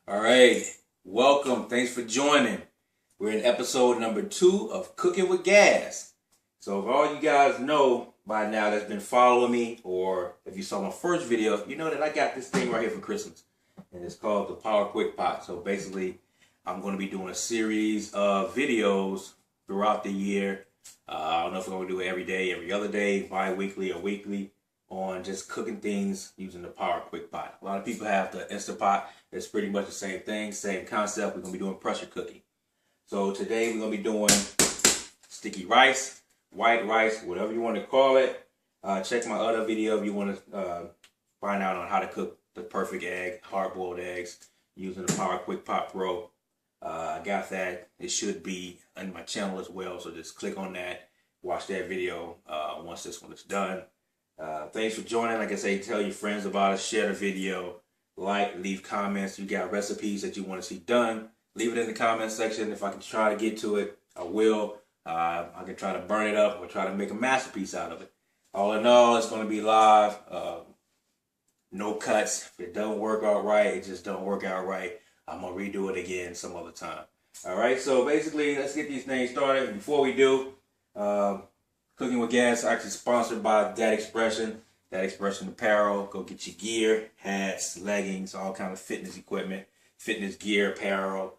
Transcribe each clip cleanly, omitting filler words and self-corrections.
All right, welcome. Thanks for joining. We're in episode number 2 of Cooking with Gas. So if all you guys know by now that's been following me, or if you saw my first video, you know that I got this thing right here for Christmas. And it's called the Power Quick Pot. So basically, I'm going to be doing a series of videos throughout the year. I don't know if we're going to do it every day, every other day, bi-weekly or weekly, on just cooking things using the Power Quick Pot. A lot of people have the Instant Pot. It's pretty much the same thing, same concept. We're going to be doing pressure cooking. So today we're going to be doing sticky rice, white rice, whatever you want to call it. Check my other video if you want to find out on how to cook the perfect egg, hard-boiled eggs, using the Power Quick Pot Pro. I got that. It should be on my channel as well, so just click on that, watch that video once this one is done. Thanks for joining. Like I say, tell your friends about it, share the video, like, leave comments. You got recipes that you want to see done, leave it in the comment section. If I can try to get to it, I will. I can try to burn it up or try to make a masterpiece out of it. All in all, it's going to be live. No cuts. If it don't work out right, it just don't work out right. I'm going to redo it again some other time. All right, so basically, let's get these things started. Before we do, Cooking with Gas actually sponsored by That Expression Apparel. Go get your gear, hats, leggings, all kind of fitness equipment, fitness gear, apparel,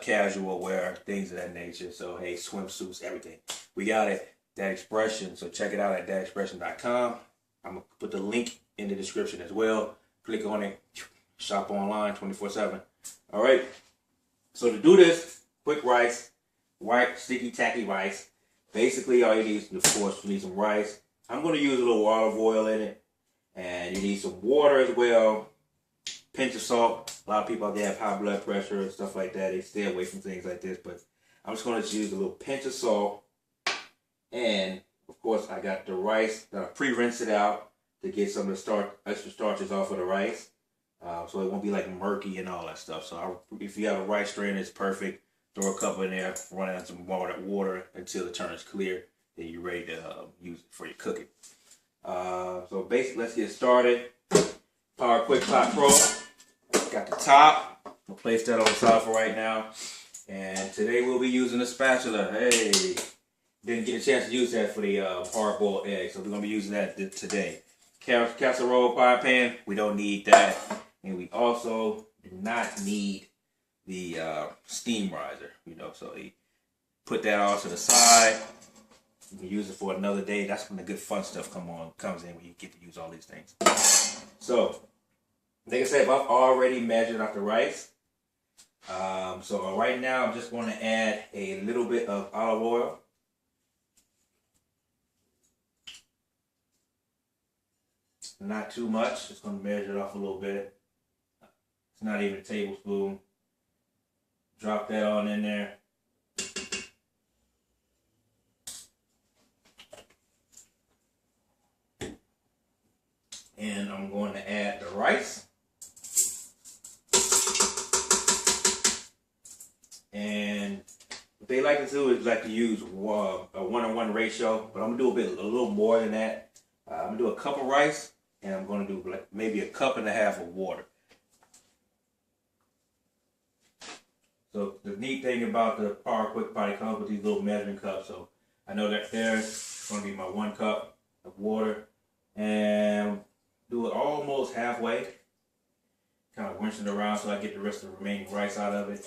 casual wear, things of that nature. So, hey, swimsuits, everything. We got it, That Expression. So check it out at thatxpression.bio. I'm going to put the link in the description as well. Click on it. Shop online 24/7. All right. So to do this, quick rice, white sticky tacky rice. Basically, all you need is, of course, you need some rice. I'm going to use a little olive oil in it. And you need some water as well. Pinch of salt. A lot of people out there have high blood pressure and stuff like that. They stay away from things like this. But I'm just going to use a little pinch of salt. And, of course, I got the rice that I pre-rinsed it out to get some of the extra starches off of the rice. So it won't be like murky and all that stuff. So if you have a rice strainer, it's perfect. Throw a cup in there, run out some water until it turns clear. Then you're ready to use it for your cooking. So basically, let's get started. Power Quick Pot Pro. Got the top. I'll place that on the side for right now. And today we'll be using a spatula. Hey, didn't get a chance to use that for the hard-boiled egg, so we're gonna be using that today. Casserole pie pan. We don't need that, and we also do not need the steam riser, so you put that all to the side. You can use it for another day. That's when the good fun stuff comes in, when you get to use all these things. So, like I said, I've already measured out the rice. So right now, I'm just going to add a little bit of olive oil. Not too much. Just going to measure it off a little bit. It's not even a tablespoon. Drop that on in there. And I'm going to add the rice. And what they like to do is like to use a 1-to-1 ratio, but I'm going to do a little more than that. I'm going to do a cup of rice, and I'm going to do like maybe a cup and a half of water. So the neat thing about the Power Quick Pot, it comes with these little measuring cups. So I know that there's going to be my 1 cup of water, and do it almost halfway. Kind of winch it around so I get the rest of the remaining rice out of it.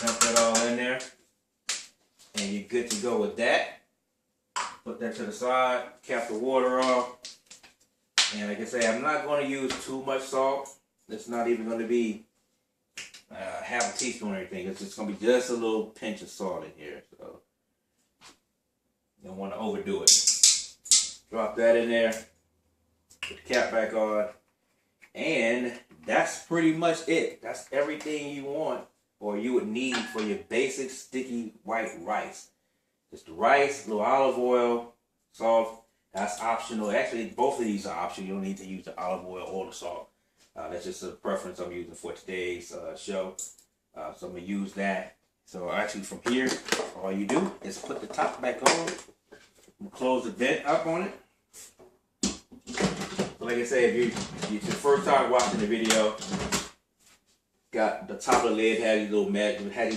Dump that all in there, and you're good to go with that. Put that to the side, cap the water off. And like I say, I'm not going to use too much salt. It's not even going to be half a teaspoon or anything. It's just going to be just a little pinch of salt in here. So you don't want to overdo it. Drop that in there. Put the cap back on. And that's pretty much it. That's everything you want or you would need for your basic sticky white rice. Just the rice, a little olive oil, salt. That's optional. Actually, both of these are optional. You don't need to use the olive oil or the salt. That's just a preference I'm using for today's show. So I'm going to use that. So actually from here, all you do is put the top back on. Close the vent up on it. So like I say, if it's your first time watching the video, got the top of the lid had these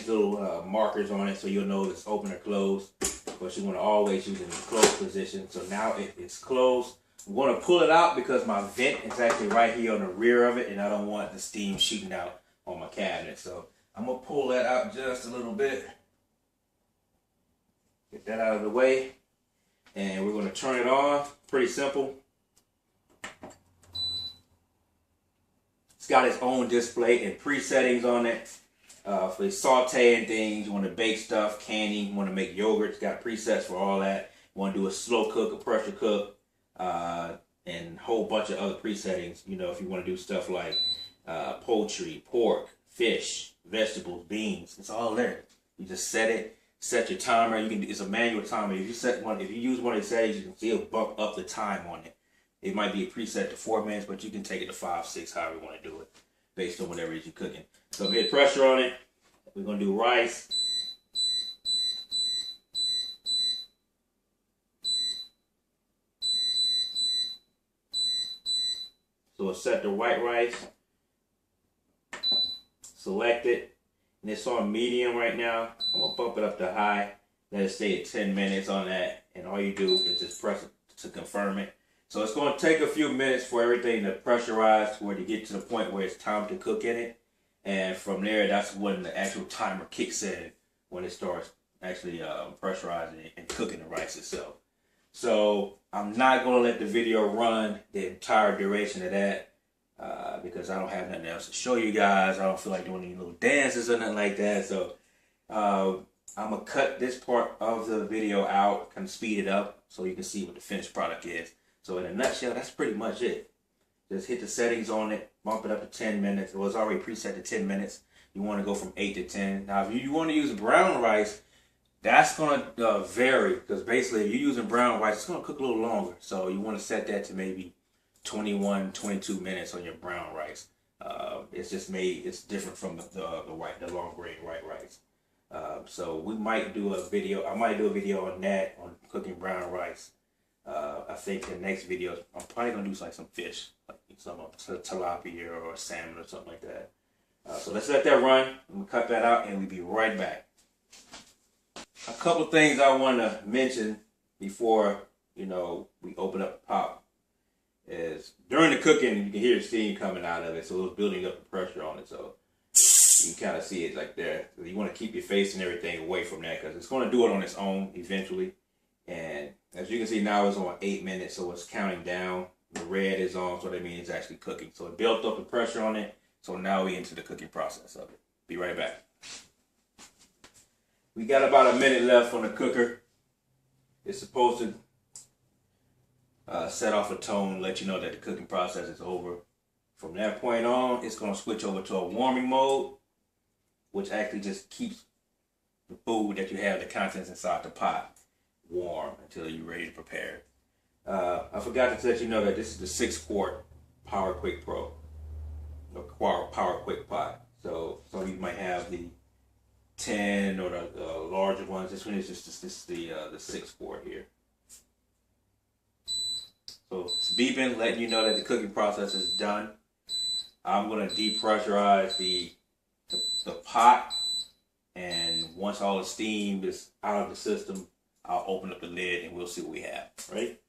little markers on it, so you'll know if it's open or closed. But you want to always use it in the closed position. So now it's closed. I'm going to pull it out because my vent is actually right here on the rear of it, and I don't want the steam shooting out on my cabinet. So I'm going to pull that out just a little bit. Get that out of the way. And we're going to turn it on. Pretty simple. It's got its own display and presettings on it. For sauteing things, you want to bake stuff, candy, you want to make yogurt. It's got presets for all that. You want to do a slow cook, a pressure cook, and a whole bunch of other presettings. You know, if you want to do stuff like poultry, pork, fish, vegetables, beans, it's all there. You just set it, set your timer. It's a manual timer. If you use one of the settings, you can still bump up the time on it. It might be a preset to 4 minutes, but you can take it to 5, 6, however you want to do it, based on whatever it is you're cooking. So hit pressure on it. We're going to do rice. So we'll set the white rice. Select it. And it's on medium right now. I'm going to bump it up to high. Let it stay at 10 minutes on that. And all you do is just press it to confirm it. So it's going to take a few minutes for everything to pressurize where to get to the point where it's time to cook in it. And from there, that's when the actual timer kicks in, when it starts actually pressurizing and cooking the rice itself. So I'm not going to let the video run the entire duration of that because I don't have nothing else to show you guys. I don't feel like doing any little dances or nothing like that. So I'm going to cut this part of the video out, kind of speed it up so you can see what the finished product is. So in a nutshell, that's pretty much it. Just hit the settings on it, bump it up to 10 minutes. It was already preset to 10 minutes. You want to go from 8 to 10. Now, if you want to use brown rice, that's going to vary because basically if you're using brown rice, it's going to cook a little longer. So you want to set that to maybe 21, 22 minutes on your brown rice. It's different from the long grain white rice. So we might do a video. I might do a video on that, on cooking brown rice. I think the next video, I'm probably going to do like some fish, like some tilapia or salmon or something like that. So let's let that run. I'm going to cut that out and we'll be right back. A couple things I want to mention before, we open up the pot is during the cooking, you can hear the steam coming out of it. So it's building up the pressure on it. So you can kind of see it like there. So you want to keep your face and everything away from that because it's going to do it on its own eventually. And as you can see now, it's on 8 minutes, so it's counting down. The red is on, so that means it's actually cooking. So it built up the pressure on it. So now we're into the cooking process of it. Be right back. We got about a minute left on the cooker. It's supposed to set off a tone, let you know that the cooking process is over. From that point on, it's going to switch over to a warming mode, which actually just keeps the food that you have, the contents inside the pot, warm until you're ready to prepare it. I forgot to let you know that this is the 6-quart Power Quick Pro, or Power Quick pot. So some of you might have the 10 or the larger ones. This one is just the 6-quart here. So it's beeping, letting you know that the cooking process is done. I'm going to depressurize the pot, and once all the steam is out of the system, I'll open up the lid and we'll see what we have, right?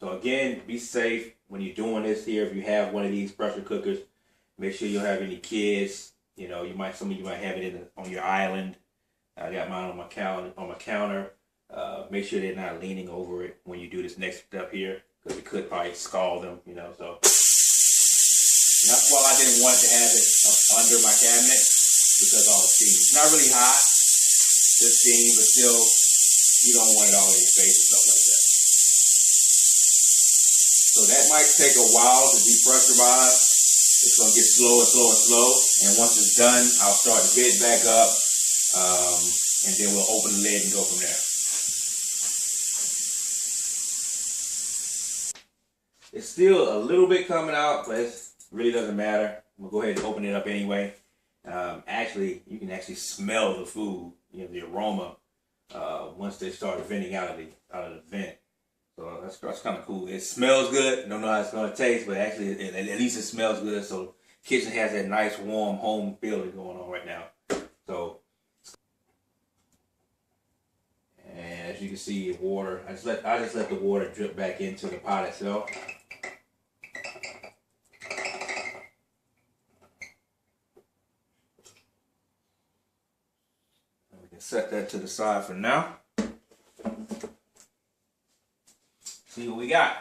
So again, be safe when you're doing this here. If you have one of these pressure cookers, make sure you don't have any kids. Some of you might have it on your island. I got mine on my counter. Make sure they're not leaning over it when you do this next step here, because it could probably scald them, So that's why I didn't want to have it up under my cabinet, because all the steam. It's not really hot, just steam, but still, you don't want it all in your face and stuff like that. So that might take a while to depressurize. It's going to get slow and slow and slow. And once it's done, I'll start the lid back up. And then we'll open the lid and go from there. It's still a little bit coming out, but it really doesn't matter. We'll go ahead and open it up anyway. Actually, you can actually smell the food, the aroma, once they start venting out of the vent. So that's kind of cool. It smells good. Don't know how it's going to taste, but actually, at least it smells good. So kitchen has that nice warm home feeling going on right now. So, and as you can see, water. I just let the water drip back into the pot itself. We can set that to the side for now. See what we got.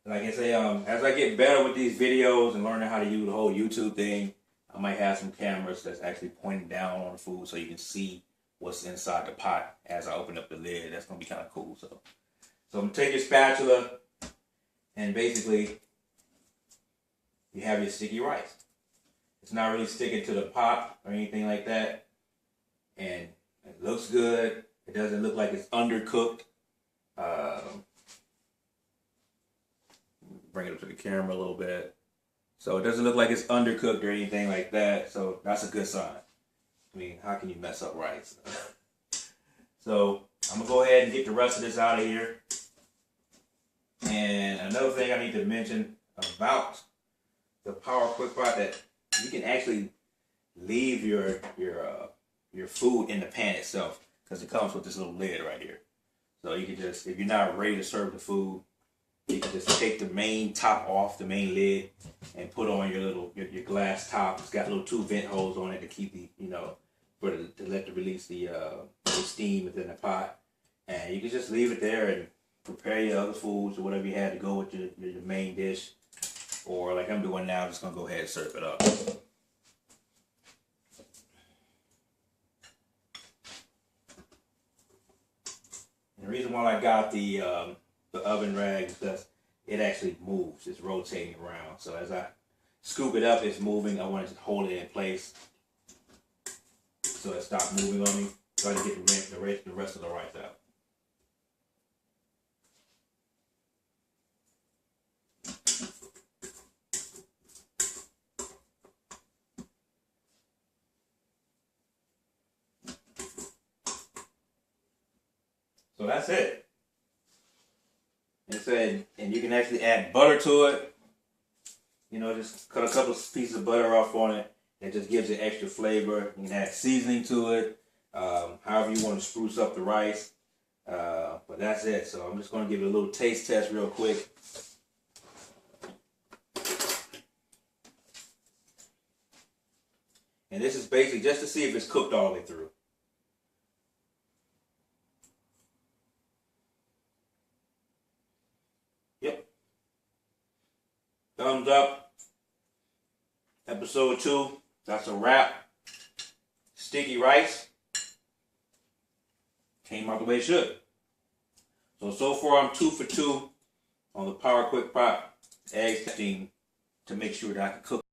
Like I say, as I get better with these videos and learning how to use the whole YouTube thing, I might have some cameras that's actually pointing down on the food so you can see what's inside the pot as I open up the lid. That's gonna be kind of cool. So I'm gonna take your spatula and basically you have your sticky rice. It's not really sticking to the pot or anything like that, and it looks good. It doesn't look like it's undercooked. Bring it up to the camera a little bit. So it doesn't look like it's undercooked or anything like that. So that's a good sign. I mean, how can you mess up rice? So I'm gonna go ahead and get the rest of this out of here. And another thing I need to mention about the Power Quick Pot, that you can actually leave your food in the pan itself, because it comes with this little lid right here. So you can just, if you're not ready to serve the food, you can just take the main top off, the main lid, and put on your glass top. It's got little 2 vent holes on it to keep the, to release the steam within the pot. And you can just leave it there and prepare your other foods or whatever you had to go with your main dish. Or like I'm doing now, I'm just gonna go ahead and serve it up. And the reason why I got the oven rag is because it actually moves. It's rotating around. So as I scoop it up, it's moving. I want to just hold it in place so it stops moving on me, so I can get the rest of the rice out. So that's it. And you can actually add butter to it. Just cut a couple of pieces of butter off on it. It just gives it extra flavor. You can add seasoning to it, however you want to spruce up the rice. But that's it. So I'm just going to give it a little taste test real quick. And this is basically just to see if it's cooked all the way through. Yep. Thumbs up. Episode 2. That's a wrap. Sticky rice. Came out the way it should. So far I'm 2 for 2 on the Power Quick Pot egg testing to make sure that I can cook